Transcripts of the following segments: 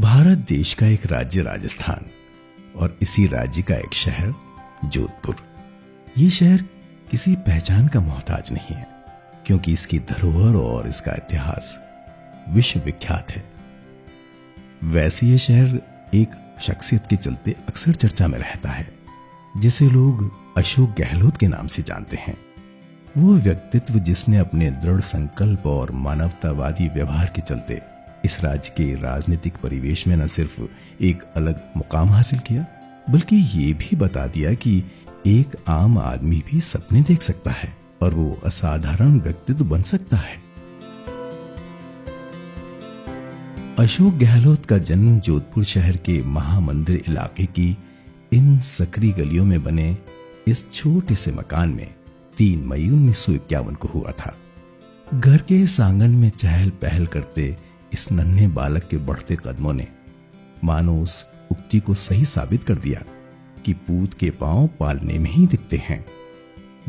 भारत देश का एक राज्य राजस्थान और इसी राज्य का एक शहर जोधपुर। ये शहर किसी पहचान का मोहताज नहीं है, क्योंकि इसकी धरोहर और इसका इतिहास विश्व विख्यात है। वैसे ये शहर एक शख्सियत के चलते अक्सर चर्चा में रहता है, जिसे लोग अशोक गहलोत के नाम से जानते हैं। वो व्यक्तित्व जिसने अपने दृढ़ संकल्प और मानवतावादी व्यवहार के चलते इस राज्य के राजनीतिक परिवेश में न सिर्फ एक अलग मुकाम हासिल किया, बल्कि ये भी बता दिया कि एक आम आदमी भी सपने देख सकता है और वो असाधारण व्यक्तित्व बन सकता है। अशोक गहलोत का जन्म जोधपुर शहर के महामंदिर इलाके की इन सकरी गलियों में बने इस छोटे से मकान में 3 मई 1951 को हुआ था। घर के इस आंगन में चहल पहल करते इस नन्हे बालक के बढ़ते कदमों ने मानो उस उक्ति को सही साबित कर दिया कि पूत के पांव पालने में ही दिखते हैं।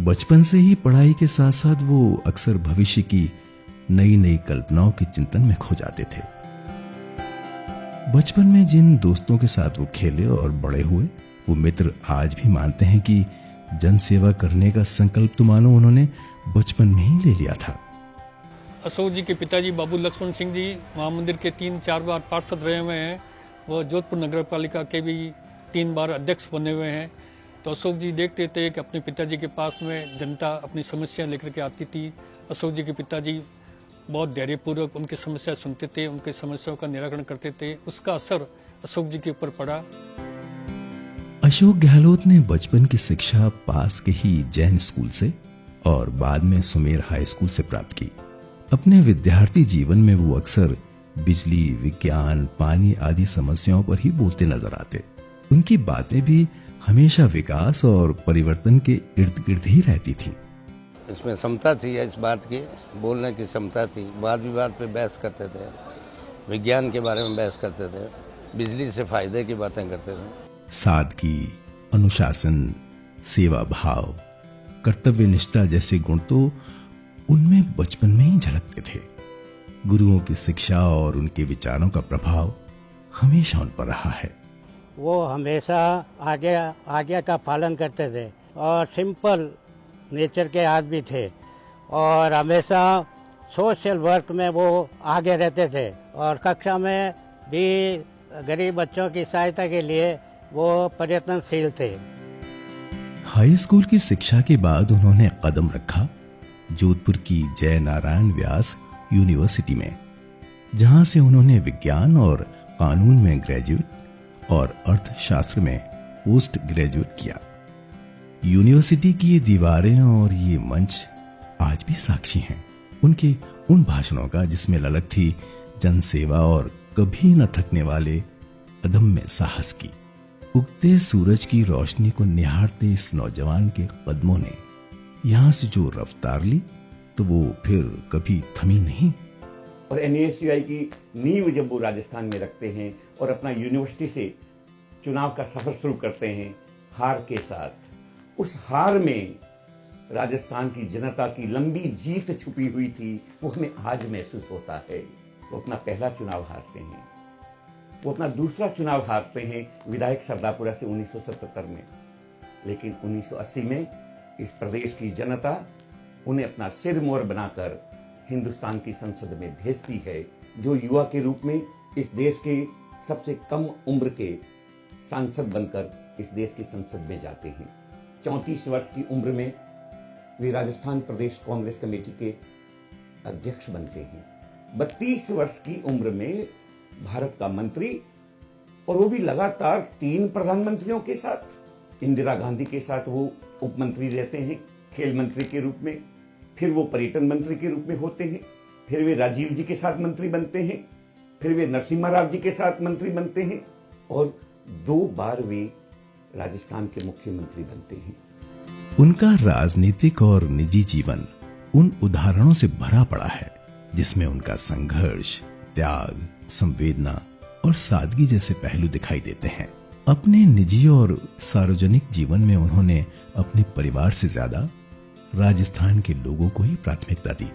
बचपन से ही पढ़ाई के साथ साथ वो अक्सर भविष्य की नई नई कल्पनाओं के चिंतन में खो जाते थे। बचपन में जिन दोस्तों के साथ वो खेले और बड़े हुए, वो मित्र आज भी मानते हैं कि जन सेवा करने का संकल्प तो मानो उन्होंने बचपन में ही ले लिया था। अशोक जी के पिताजी बाबू लक्ष्मण सिंह जी महामंदिर के 3-4 बार पार्षद रहे हुए हैं। वह जोधपुर नगर पालिका के भी 3 बार अध्यक्ष बने हुए हैं। तो अशोक जी देखते थे कि अपने पिताजी के पास में जनता अपनी समस्या लेकर के आती थी। अशोक जी के पिताजी बहुत धैर्यपूर्वक उनकी समस्या सुनते थे, उनके समस्याओं का निराकरण करते थे। उसका असर अशोक जी के ऊपर पड़ा। अशोक गहलोत ने बचपन की शिक्षा पास के ही जैन स्कूल से और बाद में सुमेर हाई स्कूल से प्राप्त की। अपने विद्यार्थी जीवन में वो अक्सर बिजली, विज्ञान, पानी आदि समस्याओं पर ही बोलते नजर आते। उनकी बातें भी हमेशा विकास और परिवर्तन के इर्द गिर्द ही रहती थी। इसमें क्षमता थी, इस बात की बोलने की क्षमता थी। वाद विवाद पे बहस करते थे, विज्ञान के बारे में बहस करते थे, बिजली से फायदे की बातें करते थे। सादगी, अनुशासन, सेवा भाव, कर्तव्य निष्ठा जैसे गुण तो उनमें बचपन में ही झलकते थे। गुरुओं की शिक्षा और उनके विचारों का प्रभाव हमेशा उन पर रहा है। वो हमेशा आज्ञा का पालन करते थे और सिंपल नेचर के आदमी थे और हमेशा सोशल वर्क में वो आगे रहते थे और कक्षा में भी गरीब बच्चों की सहायता के लिए वो प्रयत्नशील थे। हाई स्कूल की शिक्षा के बाद उन्होंने कदम रखा जोधपुर की जय नारायण व्यास यूनिवर्सिटी में, जहां से उन्होंने विज्ञान और कानून में ग्रेजुएट और अर्थशास्त्र में पोस्ट ग्रेजुएट किया। यूनिवर्सिटी की ये दीवारें और ये मंच आज भी साक्षी हैं उनके उन भाषणों का, जिसमें ललक थी जनसेवा और कभी न थकने वाले अदम्य साहस की। उगते सूरज की रोशनी को निहारते इस नौजवान के कदमों ने यहां से जो रफ्तार ली तो वो फिर कभी थमी नहीं। और NASUI की नींव जब वो राजस्थान में रखते हैं और अपना यूनिवर्सिटी से चुनाव का सफर शुरू करते हैं हार के साथ, उस हार में राजस्थान की जनता की लंबी जीत छुपी हुई थी, वो हमें आज महसूस होता है। वो अपना पहला चुनाव हारते हैं, वो अपना दूसरा चुनाव हारते हैं विधायक सरदापुरा से 1977 में, लेकिन 1980 में इस प्रदेश की जनता उन्हें अपना सिर मोर बनाकर हिंदुस्तान की संसद में भेजती है, जो युवा के रूप में इस देश के सबसे कम उम्र के सांसद बनकर इस देश की संसद में जाते हैं। 34 वर्ष की उम्र में वे राजस्थान प्रदेश कांग्रेस कमेटी के अध्यक्ष बनते हैं। 32 वर्ष की उम्र में भारत का मंत्री, और वो भी लगातार 3 प्रधानमंत्रियों के साथ। इंदिरा गांधी के साथ वो उप मंत्री रहते हैं खेल मंत्री के रूप में, फिर वो पर्यटन मंत्री के रूप में होते हैं, फिर वे राजीव जी के साथ मंत्री बनते हैं, फिर वे नरसिम्हा राव जी के साथ मंत्री बनते हैं और 2 बार वे राजस्थान के मुख्यमंत्री बनते हैं। उनका राजनीतिक और निजी जीवन उन उदाहरणों से भरा पड़ा है जिसमें उनका संघर्ष, त्याग, संवेदना और सादगी जैसे पहलू दिखाई देते हैं। अपने निजी और सार्वजनिक जीवन में उन्होंने अपने परिवार से ज्यादा राजस्थान के लोगों को ही प्राथमिकता दी।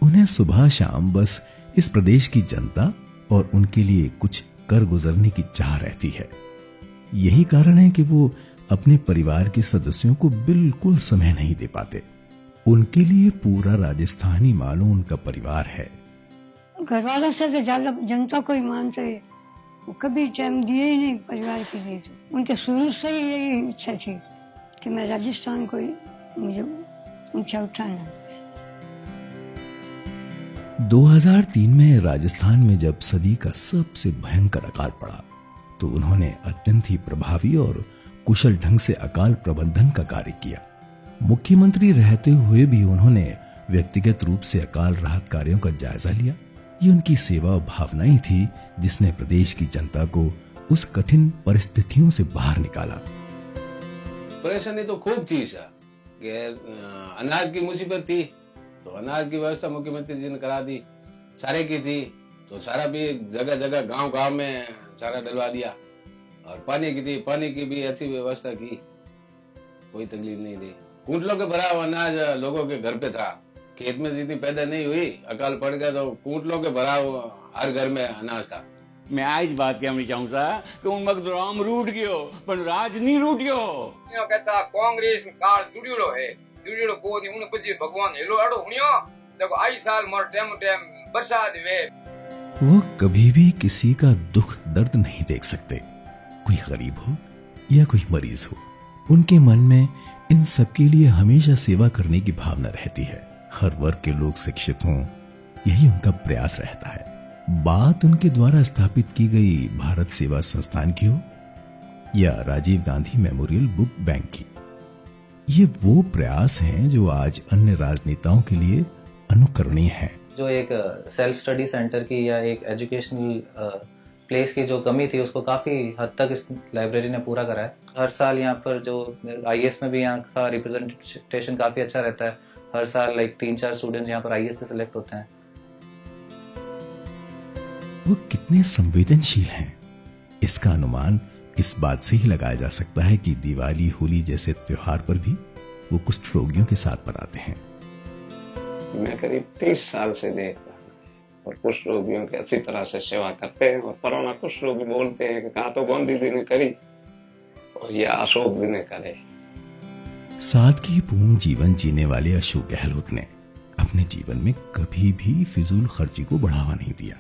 उन्हें सुबह शाम बस इस प्रदेश की जनता और उनके लिए कुछ कर गुजरने की चाह रहती है। यही कारण है कि वो अपने परिवार के सदस्यों को बिल्कुल समय नहीं दे पाते। उनके लिए पूरा राजस्थान ही मानो उनका परिवार है। घर वालों से तो ज्यादा जनता को ही मानते हैं, वो कभी टाइम दिए ही नहीं परिवार के लिए। तो उनके शुरू से ही यही इच्छा थी कि मैं राजस्थान को मुझे ऊंचा उठाना। 2003 में राजस्थान में जब सदी का सबसे भयंकर अकाल पड़ा तो उन्होंने अत्यंत ही प्रभावी और कुशल ढंग से अकाल प्रबंधन का कार्य किया। मुख्यमंत्री रहते हुए भी उन्होंने व्यक्तिगत रूप से अकाल राहत कार्यों का जायजा लिया। ये उनकी सेवा भावना ही थी जिसने प्रदेश की जनता को उस कठिन परिस्थितियों से बाहर निकाला। परेशानी तो खूब थी सर, अनाज की मुसीबत थी तो अनाज की व्यवस्था मुख्यमंत्री जी ने करा दी। चारे की थी तो चारा भी जगह जगह गांव में चारा डलवा दिया। और पानी की थी, पानी की भी अच्छी व्यवस्था की, कोई तकलीफ नहीं थी। कुंटलों के भरा हुआ अनाज लोगों के घर पे था, खेत में जितनी पैदा नहीं हुई, अकाल पड़ गया तो कुंटलों के भरा हुआ हर घर में अनाज था। मैं आज बात कहनी चाहूँ सा कि उन वक्त राम रूट गयो पर राज नहीं रूट गयो। कहता कांग्रेस काल जुड़ियो है, जुड़ियो को नहीं उन पछी भगवान हेलो अड़ो हुनियो देखो आई साल मोर टाइम बरसात वे। वो कभी भी किसी का दुख दर्द नहीं देख सकते, कोई गरीब हो या कोई मरीज हो। उनके मन में इन सबके लिए हमेशा सेवा करने की भावना रहती है। हर वर्ग के लोग शिक्षित हों, यही उनका प्रयास रहता है। बात उनके द्वारा स्थापित की गई भारत सेवा संस्थान की हो या Rajiv Gandhi memorial book bank की, ये वो प्रयास हैं जो आज अन्य राजनेताओं के लिए अनुकरणीय हैं। जो एक सेल्फ स्टडी सेंटर की या एक एजुकेशनल प्लेस की जो कमी थी उसको काफ़ी हद तक इस लाइब्रेरी ने पूरा करा है। हर साल यहाँ पर जो आईएएस में भी यहाँ का रिप्रेजेंटेशन काफ़ी अच्छा रहता है। हर साल 3-4 स्टूडेंट यहाँ पर आईएएस से सिलेक्ट होते हैं। वो कितने संवेदनशील हैं, इसका अनुमान इस बात से ही लगाया जा सकता है कि दिवाली होली जैसे त्योहार पर भी वो कुष्ठ रोगियों के साथ मनाते हैं। मैं करीब 30 साल से देखता हूँ और कुष्ठ रोगियों की अच्छी तरह से सेवा करते हैं। और परोना कुष्ठ रोगी बोलते हैं कि कहा तो गांधी जी ने करी और यह अशोक जी ने करे। सादगीपूर्ण जीवन जीने वाले अशोक गहलोत ने अपने जीवन में कभी भी फिजूल खर्ची को बढ़ावा नहीं दिया।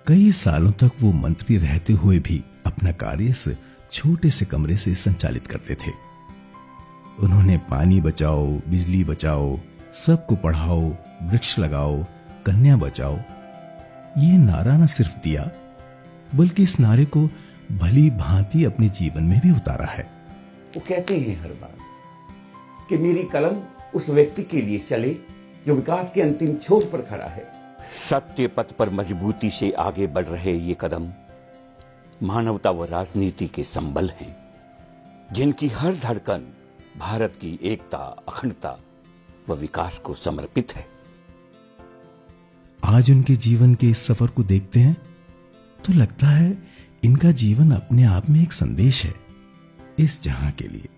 कई सालों तक वो मंत्री रहते हुए भी अपना कार्य इस छोटे से कमरे से संचालित करते थे। उन्होंने पानी बचाओ, बिजली बचाओ, सबको पढ़ाओ, वृक्ष लगाओ, कन्या बचाओ, ये नारा न सिर्फ दिया बल्कि इस नारे को भली भांति अपने जीवन में भी उतारा है। वो कहते हैं हर बार कि मेरी कलम उस व्यक्ति के लिए चले जो विकास के अंतिम छोर पर खड़ा है। सत्य पथ पर मजबूती से आगे बढ़ रहे ये कदम मानवता व राजनीति के संबल हैं, जिनकी हर धड़कन भारत की एकता, अखंडता व विकास को समर्पित है। आज उनके जीवन के इस सफर को देखते हैं तो लगता है इनका जीवन अपने आप में एक संदेश है इस जहां के लिए।